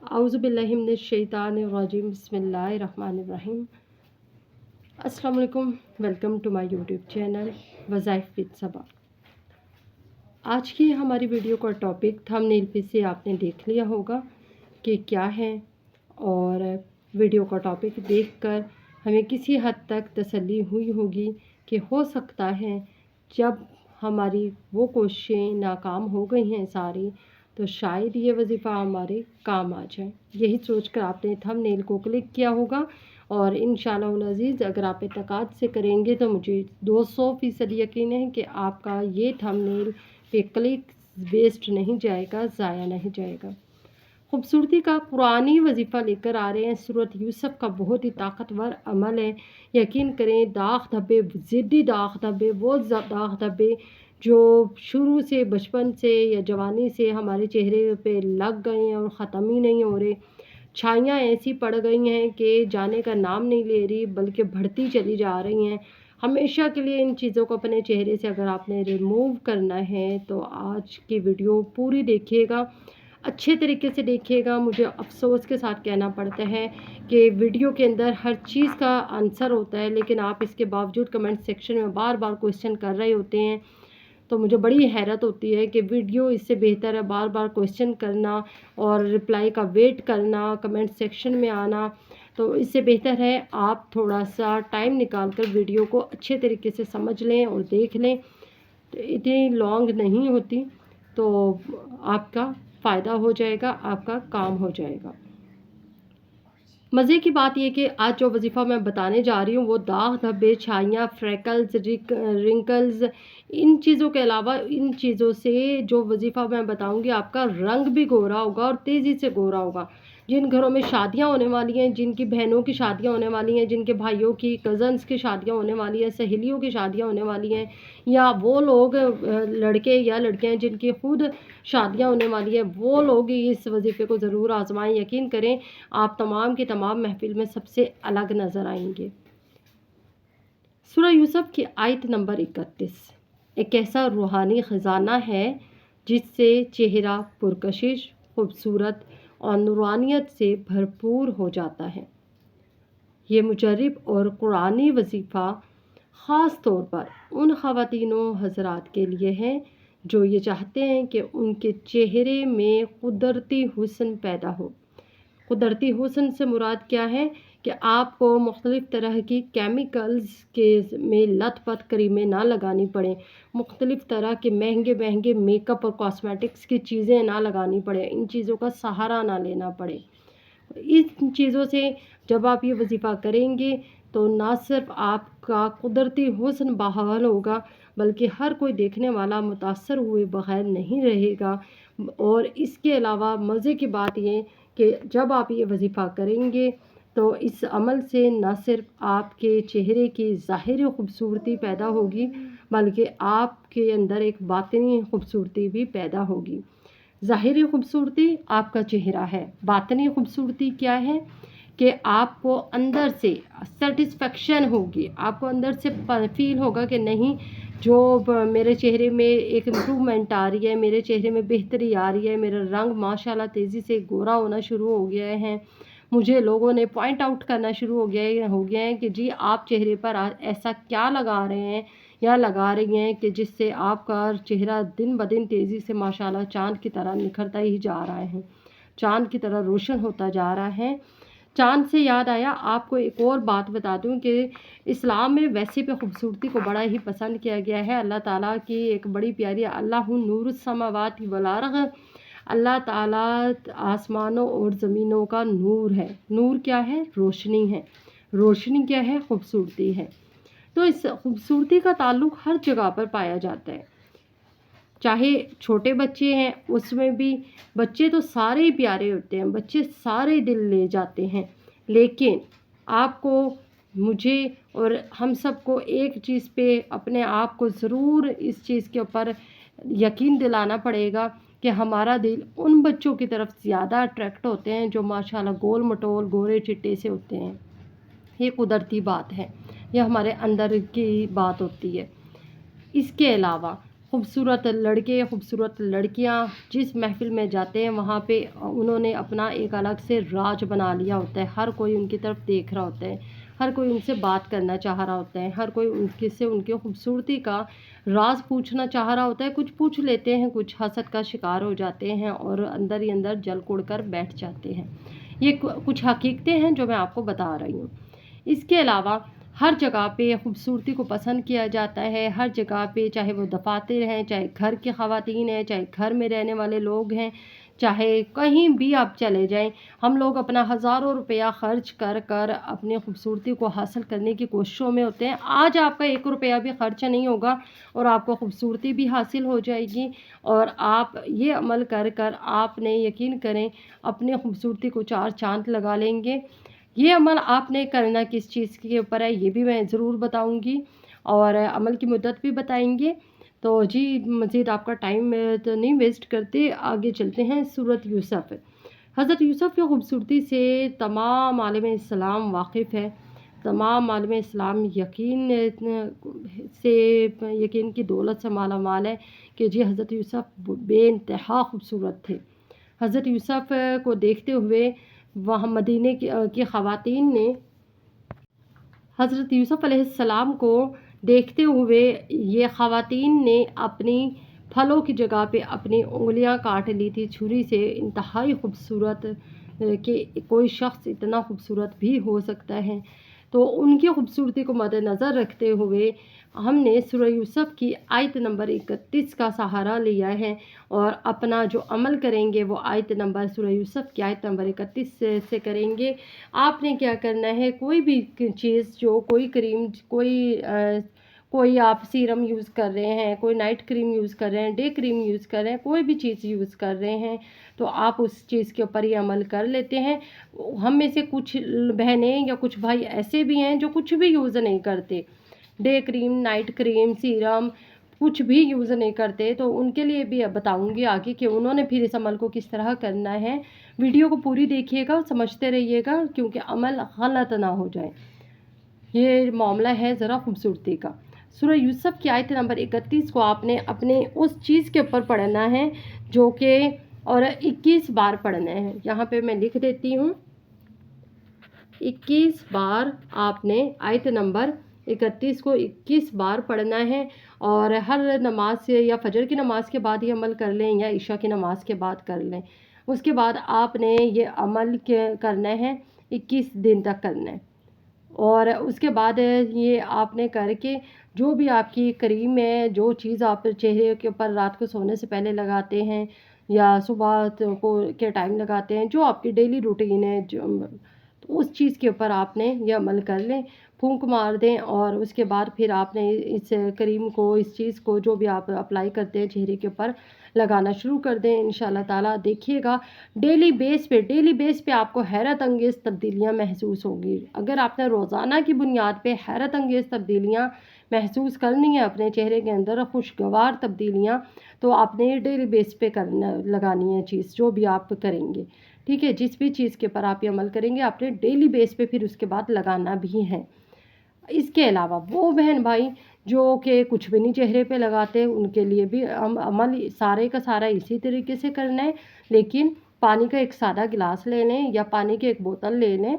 औज़ुबिल्लाहिमिनश्शैतानिर्रजीम बिस्मिल्लाहिर्रहमानिर्रहीम। अस्सलाम वालेकुम, welcome to my YouTube channel वज़ाइफ विद सबा। आज की हमारी वीडियो का टॉपिक थंबनेल पे से आपने देख लिया होगा कि क्या है, और वीडियो का टॉपिक देखकर हमें किसी हद तक तसल्ली हुई होगी कि हो सकता है जब हमारी वो कोशिशें नाकाम हो गई हैं सारी, तो शायद ये वजीफ़ा हमारे काम आ जाए। यही सोचकर आपने थंबनेल को क्लिक किया होगा, और इंशाअल्लाह अज़ीज़ अगर आप इत्तेक़ाद से करेंगे तो मुझे 200% यकीन है कि आपका ये थंबनेल पे क्लिक वेस्ट नहीं जाएगा, ज़ाया नहीं जाएगा। खूबसूरती का कुरानी वजीफ़ा लेकर आ रहे हैं। सूरत यूसुफ का बहुत ही ताकतवर अमल है। यकीन करें, दाग धब्बे, ज़िद्दी दाग धब्बे, वो दाग धब्बे जो शुरू से, बचपन से या जवानी से हमारे चेहरे पे लग गए हैं और ख़त्म ही नहीं हो रहे, छाइयाँ ऐसी पड़ गई हैं कि जाने का नाम नहीं ले रही, बल्कि बढ़ती चली जा रही हैं। हमेशा के लिए इन चीज़ों को अपने चेहरे से अगर आपने रिमूव करना है तो आज की वीडियो पूरी देखिएगा, अच्छे तरीके से देखिएगा। मुझे अफ़सोस के साथ कहना पड़ता है कि वीडियो के अंदर हर चीज़ का आंसर होता है, लेकिन आप इसके बावजूद कमेंट सेक्शन में बार बार क्वेश्चन कर रहे होते हैं, तो मुझे बड़ी हैरत होती है कि वीडियो इससे बेहतर है बार बार क्वेश्चन करना और रिप्लाई का वेट करना, कमेंट सेक्शन में आना। तो इससे बेहतर है आप थोड़ा सा टाइम निकाल कर वीडियो को अच्छे तरीके से समझ लें और देख लें। तो इतनी लॉन्ग नहीं होती, तो आपका फ़ायदा हो जाएगा, आपका काम हो जाएगा। मज़े की बात यह कि आज जो वजीफ़ा मैं बताने जा रही हूँ वो दाग धब्बे, छाइयाँ, फ्रेकल्स, रिंकल्स, इन चीज़ों के अलावा इन चीज़ों से जो वजीफ़ा मैं बताऊँगी आपका रंग भी गोरा होगा और तेज़ी से गोरा होगा। जिन घरों में शादियाँ होने वाली हैं, जिनकी बहनों की शादियाँ होने वाली हैं, जिनके भाइयों की, कज़न्स की शादियाँ होने वाली हैं, सहेलियों की शादियाँ होने वाली हैं, या वो लोग लड़के या लड़कियाँ जिनकी खुद शादियाँ होने वाली है, वो लोग इस वजीफ़े को ज़रूर आज़माएं। यकीन करें, आप तमाम की तमाम महफिल में सबसे अलग नज़र आएंगे। सूरह यूसुफ की आयत नंबर 31 एक ऐसा रूहानी ख़जाना है जिससे चेहरा पुरकशिश, खूबसूरत और नूरानियत से भरपूर हो जाता है। ये मुजर्रिब और कुरानी वजीफ़ा ख़ास तौर पर उन ख़वातीनों हज़रात के लिए है जो ये चाहते हैं कि उनके चेहरे में कुदरती हुस्न पैदा हो। कुदरती हुस्न से मुराद क्या है कि आपको मुख्तलिफ़ तरह की केमिकल्स के में लत-पत क्रीमें ना लगानी पड़े, मुख्तलिफ़ तरह के महंगे मेकअप और कॉस्मेटिक्स की चीज़ें ना लगानी पड़े, इन चीज़ों का सहारा ना लेना पड़े। इन चीज़ों से जब आप ये वजीफ़ा करेंगे तो ना सिर्फ आपका कुदरती हुस्न बहाल होगा, बल्कि हर कोई देखने वाला मुतासर हुए बगैर नहीं रहेगा। और इसके अलावा मज़े की बात ये कि जब आप ये वजीफ़ा करेंगे तो इस अमल से न सिर्फ आपके चेहरे की ज़ाहिरी खूबसूरती पैदा होगी, बल्कि आपके अंदर एक बातिनी खूबसूरती भी पैदा होगी। ज़ाहिरी खूबसूरती आपका चेहरा है, बातिनी खूबसूरती क्या है कि आपको अंदर से सेटिस्फेक्शन होगी, आपको अंदर से फील होगा कि नहीं, जो मेरे चेहरे में एक इम्प्रूवमेंट आ रही है, मेरे चेहरे में बेहतरी आ रही है, मेरा रंग माशाल्लाह तेज़ी से गोरा होना शुरू हो गया है, मुझे लोगों ने पॉइंट आउट करना शुरू हो गया है कि जी आप चेहरे पर ऐसा क्या लगा रहे हैं या लगा रही हैं कि जिससे आपका चेहरा दिन ब दिन तेज़ी से माशाल्लाह चाँद की तरह निखरता ही जा रहा है, चाँद की तरह रोशन होता जा रहा है। चाँद से याद आया, आपको एक और बात बता दूं कि इस्लाम में वैसे भी खूबसूरती को बड़ा ही पसंद किया गया है। अल्लाह ताला की एक बड़ी प्यारी अल्लाहु नूरुस समावाति वल अर्ज़, अल्लाह ताला आसमानों और ज़मीनों का नूर है। नूर क्या है? रोशनी है। रोशनी क्या है? खूबसूरती है। तो इस खूबसूरती का ताल्लुक़ हर जगह पर पाया जाता है, चाहे छोटे बच्चे हैं उसमें भी। बच्चे तो सारे ही प्यारे होते हैं, बच्चे सारे दिल ले जाते हैं, लेकिन आपको, मुझे और हम सबको एक चीज़ पे अपने आप को ज़रूर इस चीज़ के ऊपर यकीन दिलाना पड़ेगा कि हमारा दिल उन बच्चों की तरफ ज़्यादा अट्रैक्ट होते हैं जो माशाल्लाह गोल मटोल गोरे चिट्टे से होते हैं। ये कुदरती बात है, यह हमारे अंदर की बात होती है। इसके अलावा खूबसूरत लड़के, खूबसूरत लड़कियां जिस महफ़िल में जाते हैं वहाँ पे उन्होंने अपना एक अलग से राज बना लिया होता है। हर कोई उनकी तरफ देख रहा होता है, हर कोई उनसे बात करना चाह रहा होता है, हर कोई उनके से उनकी खूबसूरती का राज पूछना चाह रहा होता है। कुछ पूछ लेते हैं, कुछ हसद का शिकार हो जाते हैं और अंदर ही अंदर जल कुड़ कर बैठ जाते हैं। ये कुछ हकीकतें हैं जो मैं आपको बता रही हूँ। इसके अलावा हर जगह पे खूबसूरती को पसंद किया जाता है, हर जगह पे, चाहे वो दफातर हैं, चाहे घर की ख़वातीन हैं, चाहे घर में रहने वाले लोग हैं, चाहे कहीं भी आप चले जाएं, हम लोग अपना हज़ारों रुपया खर्च कर कर अपनी खूबसूरती को हासिल करने की कोशिशों में होते हैं। आज आपका 1 रुपया भी खर्च नहीं होगा और आपको खूबसूरती भी हासिल हो जाएगी। और आप ये अमल कर कर आपने यकीन करें अपनी खूबसूरती को 4 चाँद लगा लेंगे। ये अमल आपने करना किस चीज़ के ऊपर है ये भी मैं ज़रूर बताऊँगी और अमल की मुद्दत भी बताएँगे। तो जी मज़ीद आपका टाइम तो नहीं वेस्ट करते, आगे चलते हैं। सूरत यूसुफ़, हज़रत यूसुफ़ की खूबसूरती से तमाम आलम इस्लाम वाक़िफ़ है। तमाम आलम इस्लाम यकीन की दौलत से माला माल है कि जी हज़रत यूसुफ़ बेइंतहा खूबसूरत थे। हज़रत यूसुफ़ को देखते हुए वहाँ मदीने की ख़वातीन ने हज़रत यूसुफ़ अलैहिस्सलाम को देखते हुए ये ख़वातीन ने अपनी फलों की जगह पे अपनी उँगलियां काट ली थी छुरी से। इंतहाई खूबसूरत कि कोई शख्स इतना खूबसूरत भी हो सकता है। तो उनकी खूबसूरती को मद्देनज़र रखते हुए हमने सूरह यूसुफ़ की आयत नंबर 31 का सहारा लिया है और अपना जो अमल करेंगे वो आयत नंबर सूरह यूसुफ़ की आयत नंबर 31 से करेंगे। आपने क्या करना है, कोई भी चीज़ जो कोई क्रीम कोई आप सीरम यूज़ कर रहे हैं, कोई नाइट क्रीम यूज़ कर रहे हैं, डे क्रीम यूज़ कर रहे हैं, कोई भी चीज़ यूज़ कर रहे हैं तो आप उस चीज़ के ऊपर ही अमल कर लेते हैं। हम में से कुछ बहनें या कुछ भाई ऐसे भी हैं जो कुछ भी यूज़ नहीं करते, day cream, night cream, serum कुछ भी यूज़ नहीं करते, तो उनके लिए भी अब बताऊँगी आगे कि उन्होंने फिर इस अमल को किस तरह करना है। वीडियो को पूरी देखिएगा, समझते रहिएगा क्योंकि अमल गलत ना हो जाए। ये मामला है ज़रा खूबसूरती का। सूरह यूसुफ़ की आयत नंबर 31 को आपने अपने उस चीज़ के ऊपर पढ़ना है जो कि और 21 बार पढ़ना है। यहाँ पे मैं लिख देती हूँ, 21 बार आपने आयत नंबर 31 को 21 बार पढ़ना है और हर नमाज से या फजर की नमाज के बाद ये अमल कर लें या इशा की नमाज के बाद कर लें। उसके बाद आपने ये अमल करना है 21 दिन तक करना है और उसके बाद ये आपने करके जो भी आपकी क्रीम है, जो चीज़ आप चेहरे के ऊपर रात को सोने से पहले लगाते हैं या सुबह को के टाइम लगाते हैं, जो आपकी डेली रूटीन है, जो तो उस चीज़ के ऊपर आपने ये अमल कर लें, फूंक मार दें और उसके बाद फिर आपने इस क्रीम को, इस चीज़ को जो भी आप अप्लाई करते हैं चेहरे के ऊपर लगाना शुरू कर दें। इंशाल्लाह ताला देखिएगा डेली बेस पे आपको हैरत अंगेज़ तब्दीलियाँ महसूस होगी। अगर आपने रोज़ाना की बुनियाद पे हैरत अंगेज़ तब्दीलियाँ महसूस करनी है अपने चेहरे के अंदर, खुशगवार तब्दीलियाँ, तो आपने डेली बेस पे करना लगानी है चीज़, जो भी आप करेंगे, ठीक है। जिस भी चीज़ के ऊपर आप ये अमल करेंगे आपने डेली बेस पे फिर उसके बाद लगाना भी है। इसके अलावा वो बहन भाई जो कि कुछ भी नहीं चेहरे पे लगाते, उनके लिए भी अमल सारे का सारा इसी तरीके से करना है। लेकिन पानी का एक सादा गिलास ले लें या पानी की एक बोतल ले लें,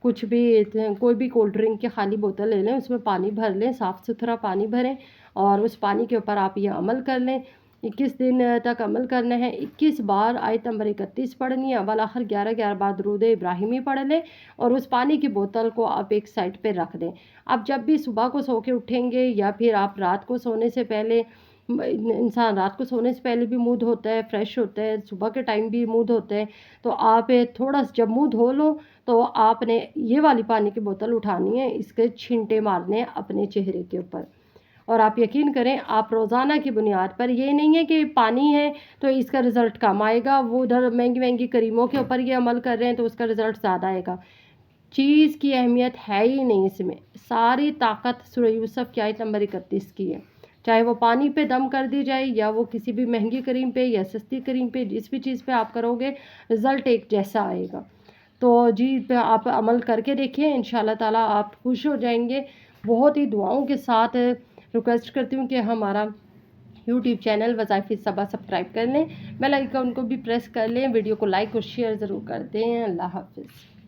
कुछ भी कोई भी कोल्ड ड्रिंक की खाली बोतल ले लें, उसमें पानी भर लें, साफ़ सुथरा पानी भरें और उस पानी के ऊपर आप ये अमल कर लें। 21 दिन तक अमल करना है। 21 बार आयत नंबर 31 पढ़नी है, अव्वल आखिर 11-11 बार दुरूद इब्राहिमी पढ़ लें और उस पानी की बोतल को आप एक साइड पे रख दें। अब जब भी सुबह को सो के उठेंगे या फिर आप रात को सोने से पहले, इंसान रात को सोने से पहले भी मुँह धोता है, फ्रेश होता है, सुबह के टाइम भी मुँह धोते हैं, तो आप थोड़ा जब मुँह धो लो तो आपने ये वाली पानी की बोतल उठानी है, इसके छींटे मारने हैं अपने चेहरे के ऊपर। और आप यकीन करें आप रोज़ाना की बुनियाद पर, ये नहीं है कि पानी है तो इसका रिज़ल्ट कम आएगा, वो उधर महंगी क्रीमों के ऊपर ये अमल कर रहे हैं तो उसका रिज़ल्ट ज़्यादा आएगा। चीज़ की अहमियत है ही नहीं इसमें, सारी ताकत सूरह यूसुफ़ की आयत नंबर 31 की है। चाहे वो पानी पे दम कर दी जाए या वो किसी भी महंगी क्रीम पे या सस्ती क्रीम पे, जिस भी चीज़ पे आप करोगे रिज़ल्ट एक जैसा आएगा। तो जी आप अमल करके देखिए, इंशाल्लाह ताला आप खुश हो जाएंगे। बहुत ही दुआओं के साथ रिक्वेस्ट करती हूँ कि हमारा यूट्यूब चैनल वज़ाइफ सबा सब्सक्राइब कर लें, बेल आइकन को भी प्रेस कर लें, वीडियो को लाइक और शेयर ज़रूर कर दें। अल्लाह हाफ़िज़।